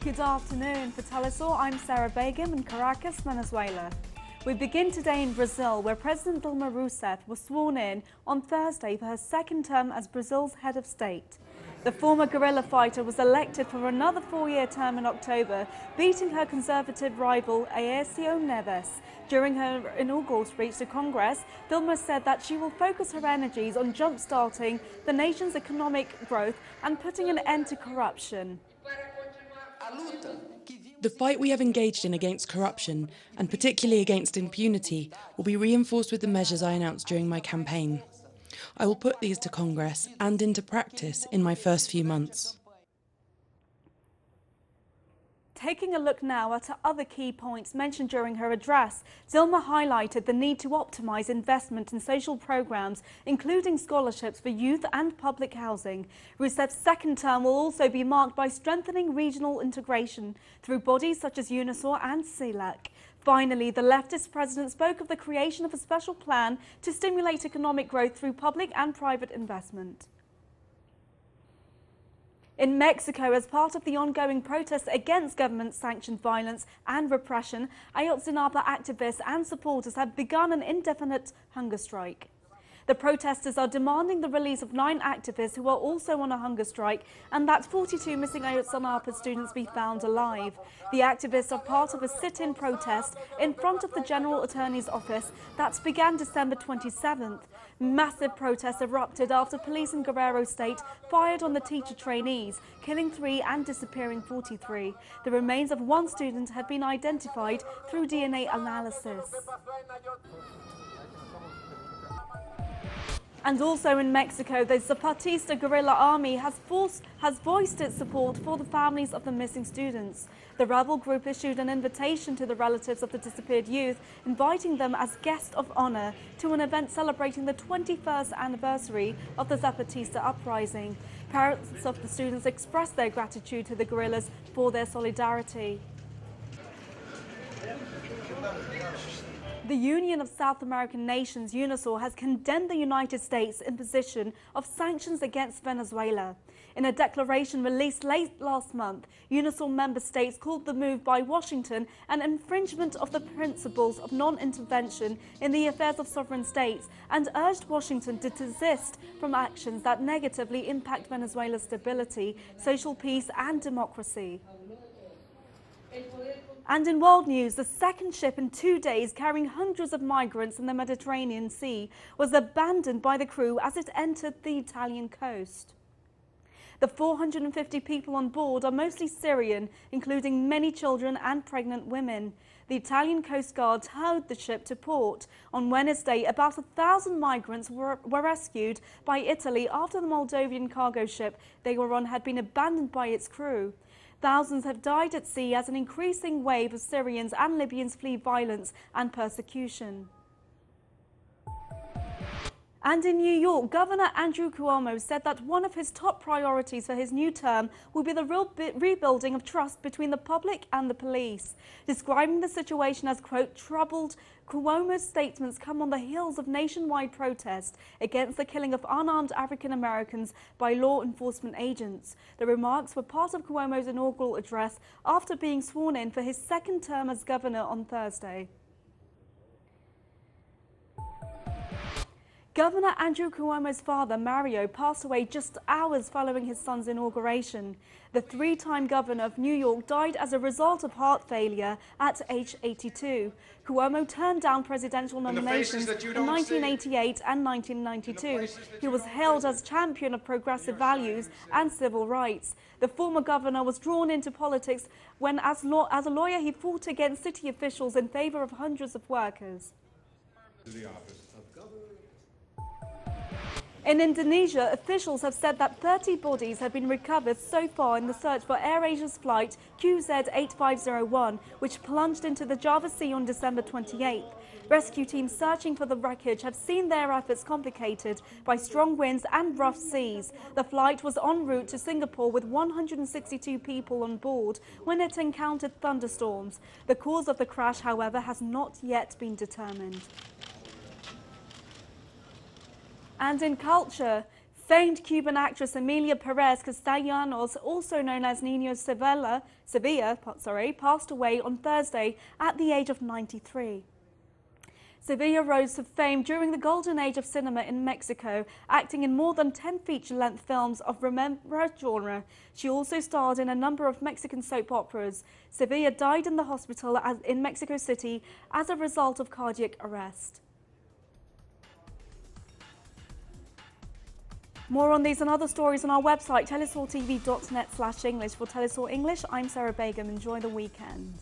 Good afternoon. For Telesur, I'm Sarah Begum in Caracas, Venezuela. We begin today in Brazil, where President Dilma Rousseff was sworn in on Thursday for her second term as Brazil's head of state. The former guerrilla fighter was elected for another four-year term in October, beating her conservative rival Aécio Neves. During her inaugural speech to Congress, Dilma said that she will focus her energies on jump-starting the nation's economic growth and putting an end to corruption. The fight we have engaged in against corruption, and particularly against impunity, will be reinforced with the measures I announced during my campaign. I will put these to Congress and into practice in my first few months. Taking a look now at other key points mentioned during her address, Dilma highlighted the need to optimise investment in social programmes, including scholarships for youth and public housing. Rousseff's second term will also be marked by strengthening regional integration through bodies such as UNASUR and CELAC. Finally, the leftist president spoke of the creation of a special plan to stimulate economic growth through public and private investment. In Mexico, as part of the ongoing protests against government-sanctioned violence and repression, Ayotzinapa activists and supporters have begun an indefinite hunger strike. The protesters are demanding the release of 9 activists who are also on a hunger strike and that 42 missing Ayotzinapa students be found alive. The activists are part of a sit-in protest in front of the General Attorney's office that began December 27th. Massive protests erupted after police in Guerrero State fired on the teacher trainees, killing 3 and disappearing 43. The remains of 1 student have been identified through DNA analysis. And also in Mexico, the Zapatista guerrilla army has voiced its support for the families of the missing students. The rebel group issued an invitation to the relatives of the disappeared youth, inviting them as guests of honor to an event celebrating the 21st anniversary of the Zapatista uprising. Parents of the students expressed their gratitude to the guerrillas for their solidarity. The Union of South American Nations, UNASUR, has condemned the United States' imposition of sanctions against Venezuela. In a declaration released late last month, UNASUR member states called the move by Washington an infringement of the principles of non-intervention in the affairs of sovereign states and urged Washington to desist from actions that negatively impact Venezuela's stability, social peace and democracy. And in world news, the second ship in 2 days carrying hundreds of migrants in the Mediterranean Sea was abandoned by the crew as it entered the Italian coast. The 450 people on board are mostly Syrian, including many children and pregnant women. The Italian Coast Guard towed the ship to port. On Wednesday, about 1,000 migrants were rescued by Italy after the Moldovan cargo ship they were on had been abandoned by its crew. Thousands have died at sea as an increasing wave of Syrians and Libyans flee violence and persecution. And in New York, Governor Andrew Cuomo said that one of his top priorities for his new term will be the rebuilding of trust between the public and the police. Describing the situation as, quote, troubled, Cuomo's statements come on the heels of nationwide protest against the killing of unarmed African Americans by law enforcement agents. The remarks were part of Cuomo's inaugural address after being sworn in for his second term as governor on Thursday. Governor Andrew Cuomo's father, Mario, passed away just hours following his son's inauguration. The 3-time governor of New York died as a result of heart failure at age 82. Cuomo turned down presidential nominations in 1988 and 1992. He was hailed as champion of progressive values and civil rights. The former governor was drawn into politics when, as a lawyer, he fought against city officials in favor of hundreds of workers. In Indonesia, officials have said that 30 bodies have been recovered so far in the search for AirAsia's flight QZ8501, which plunged into the Java Sea on December 28th. Rescue teams searching for the wreckage have seen their efforts complicated by strong winds and rough seas. The flight was en route to Singapore with 162 people on board when it encountered thunderstorms. The cause of the crash, however, has not yet been determined. And in culture, Famed Cuban actress Emilia Perez Castellanos, also known as Sevilla, passed away on Thursday at the age of 93. Sevilla rose to fame during the golden age of cinema in Mexico, acting in more than 10 feature-length films of remembered genre. She also starred in a number of Mexican soap operas. Sevilla died in the hospital in Mexico City as a result of cardiac arrest. More on these and other stories on our website, telesortv.net/English. For Telesort English, I'm Sarah Begum. Enjoy the weekend.